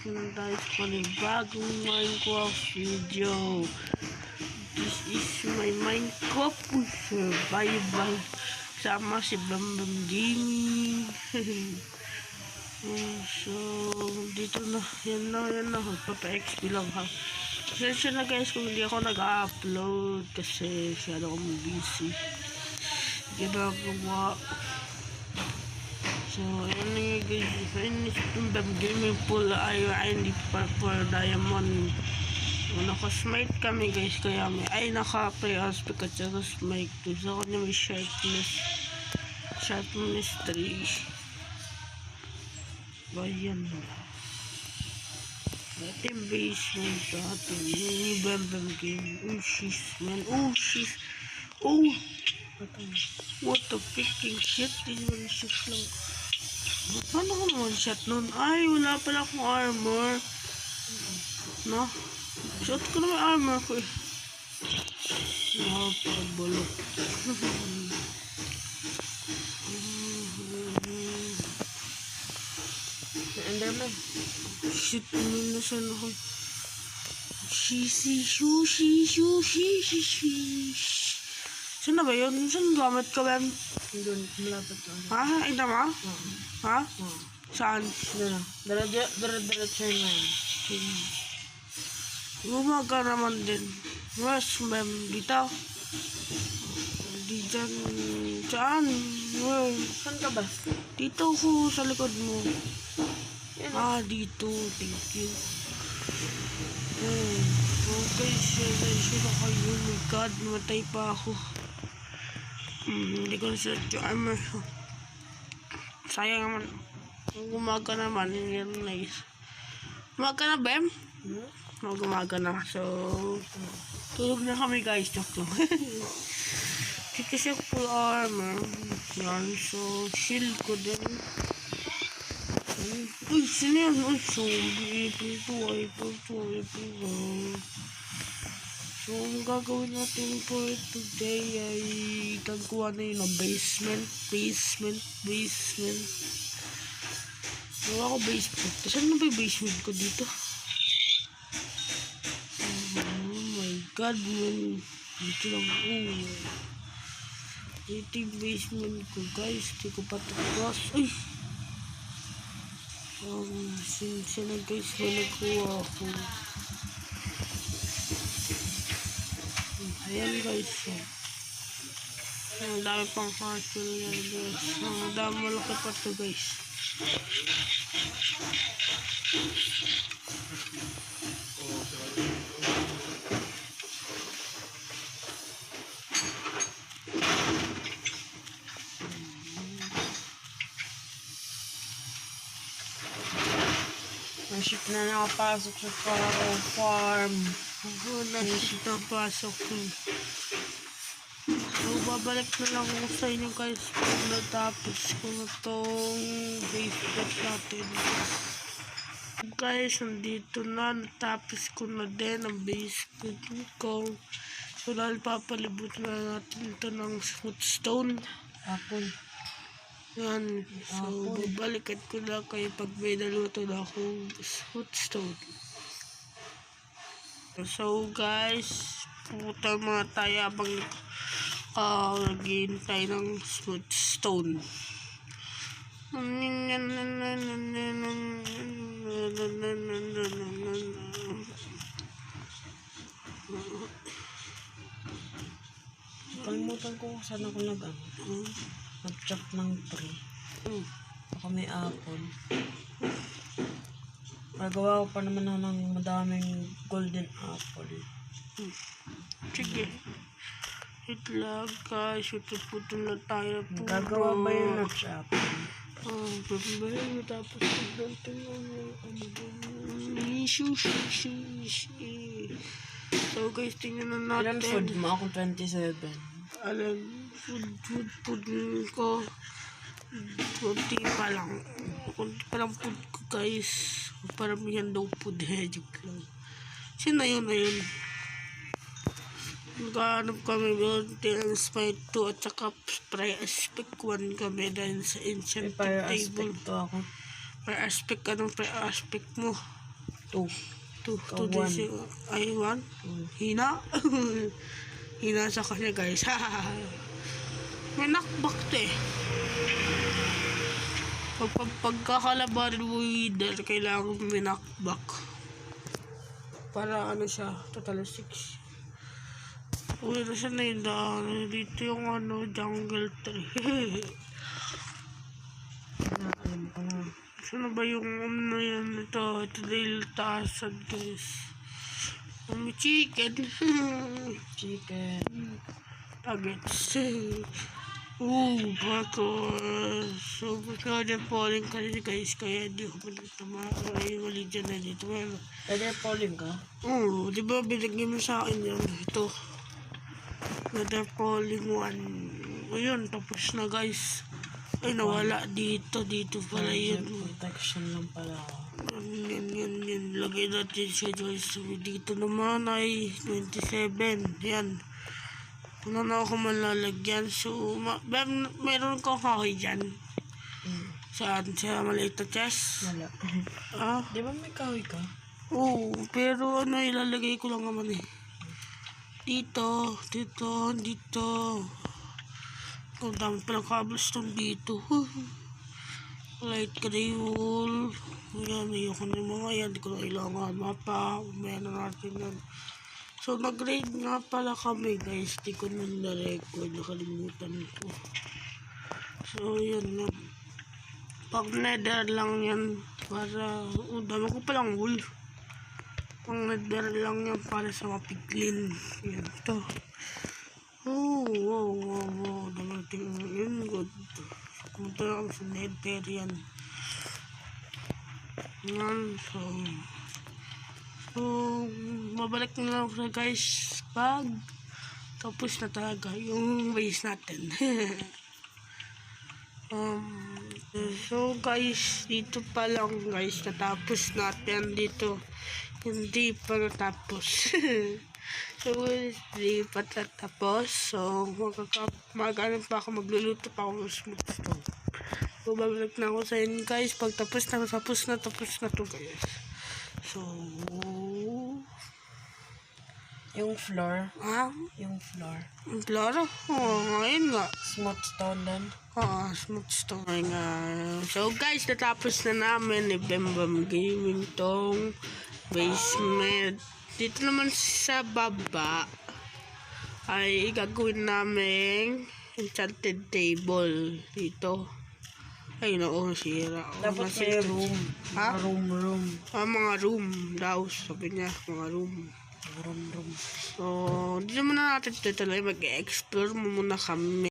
na tayo sa panibagong Minecraft video. This is my Minecraft survival. Sama si Bambam Gaming. So, dito na. Yan na. Papa-XP lang ha. Pasensya na guys kung hindi ako nag-upload kasi masyado akong busy. Ginagawa. So, yun nga guys, finish yung gaming pool ay hindi pa for diamond. Naka-smite kami guys, kaya may naka-pre-aspect at saka smite. So, kanya may sharpness 3. Bayan na. Ating basement dati. Yung Bambam game. Oh, sheesh, man. Oh, sheesh. Oh! What the freaking shit? This one shot lang. Paano ko one shot nun? Ay, wala pala akong armor. No? Shot ko na may armor ko eh. Napabulok. Enderman. Shit, minasan ako. Shishi. Saan na ba yun? Saan gamit ka ba? Doon, malapit lang. Ha? Ito mo? Ha? Saan? Doon na. Diretso yun ngayon. Gumaga naman din. Mas, ma'am, dito. Diyan. Saan? Saan ka ba? Dito ko sa likod mo. Yan. Dito. Thank you. Okay, sure na kayo. Oh my God, matay pa ako. Hindi ko nasa armor. Sayang naman. Gumaga naman. Nice. Gumaga na, Bem? Gumaga na. So, tulog na kami guys. Joke lang. Kasi full armor. Yan. So, shield ko din. Uy, sino yan? Uy, zombie. So, ang gagawin natin for today ay gagawa na yun ng basement. Gawa ko basement. Saan na ba yung basement ko dito? Oh my God, man. Dito lang. Dito yung basement ko, guys. Hindi ko pa tapos. Uy! Since na guys, nagkuha ako. Ayan guys. Ang dami pang castle yan guys. Ang dami malaki pa to guys. Ship na nakapasok sa farm. Nasip na pasok ko. So, babalik na lang ako sa inyo guys pag natapos ko na tong basement natin. Guys, nandito na. Natapos ko na din ang basement ko. So, dahil papalibutan na natin ito ng footstone. Apple. Yan. So, babalikan ko na kayo pag may naluto na akong footstone. So, guys, pumunta mga tayo habang naghihintay ng footstone. Kalimutan ko saan ako nag-chop ng tree. Baka may apple. Pagawa ko pa naman ako ng madaming golden apple. Sige. Itlag guys. Ito na tayo po. Gagawa ba yun ng apple? Pagbayan mo tapos pagdantin So guys, tingnan na natin. Ilan food mo? Ako 27. Alam, food ko. Kunti pa lang food ko guys. Paramihan daw food. Joke lang. Sino yun na yun? Naghahanap kami ng Spite 2 at saka Pre-Aspect 1 kami dahil sa Ancient Table. To ako. Pre-Aspect, anong Pre-Aspect mo? 2. Two Ikaw, days. Ay, one. Hina. Hina sa kanya, guys. May knockback to eh. Pagkakalabarin mo yung Wither, kailangan may knockback. Para ano siya, total 6. Uy, nasa na yung daan. Dito yung ano, jungle tree. Alam ko na. Saan ba yung ano yan? Ito dahil taasan, guys. May chicken. Chicken. Nuggets. Parkour. So, pagka dyan falling kasi guys, kaya di ko pinagtama. Ay, wali dyan na dito. Pwede falling ka? Oo, di ba binigyan mo sa akin yan? Ito. Another falling one. Ayun, tapos na guys. Ay, nawala dito. Dito pala yun. Protection lang pala. Yan. Lagay natin siya guys. Dito naman ay 27. Yan. Wala na ako malalagyan. So, meron kang kahoy dyan. Saan? Sa maliit na chest? Wala. Di ba may kahoy ka? Oo, pero ano, ilalagay ko lang naman eh. Dito. Ang dami palang cobblestone dito. Light ka na yun. Ayan, ayoko na yung mga yan. Di ko na kailangan mapa. Meron natin yan. So, nag-raid nga pala kami, guys. Di ko na na-record. Nakalimutan ko. So, yun na. Pag nether lang yan. Para, dami ko palang wool. Pang nether lang yan para sa mapiglin. Yan, ito. Wow. Damating yun. Good. Pumunta na kami sa nether yan. Yan, so, mabalik na lang sa guys pag tapos na talaga yung base natin. So guys, dito pa lang guys natapos natin dito. Hindi pa natapos. So hindi pa natapos. So mag-ano pa ako, magluluto pa ako ng smooth stone. So babalik na ako sa inyo guys pag tapos na to guys. So, yung floor. Yung floor. floor? Ngayon nga. Smooth stone din. Smooth stone. Ngayon nga. So guys, natapos na namin ni Bembam Gaming tong basement. Dito naman sa baba ay gagawin namin enchanted table dito. Ay, sira. Dapat may room. Room. Mga room daw, sabi niya. Mga room. Room. So, hindi naman na natin tutuloy. Mag-explore muna kami.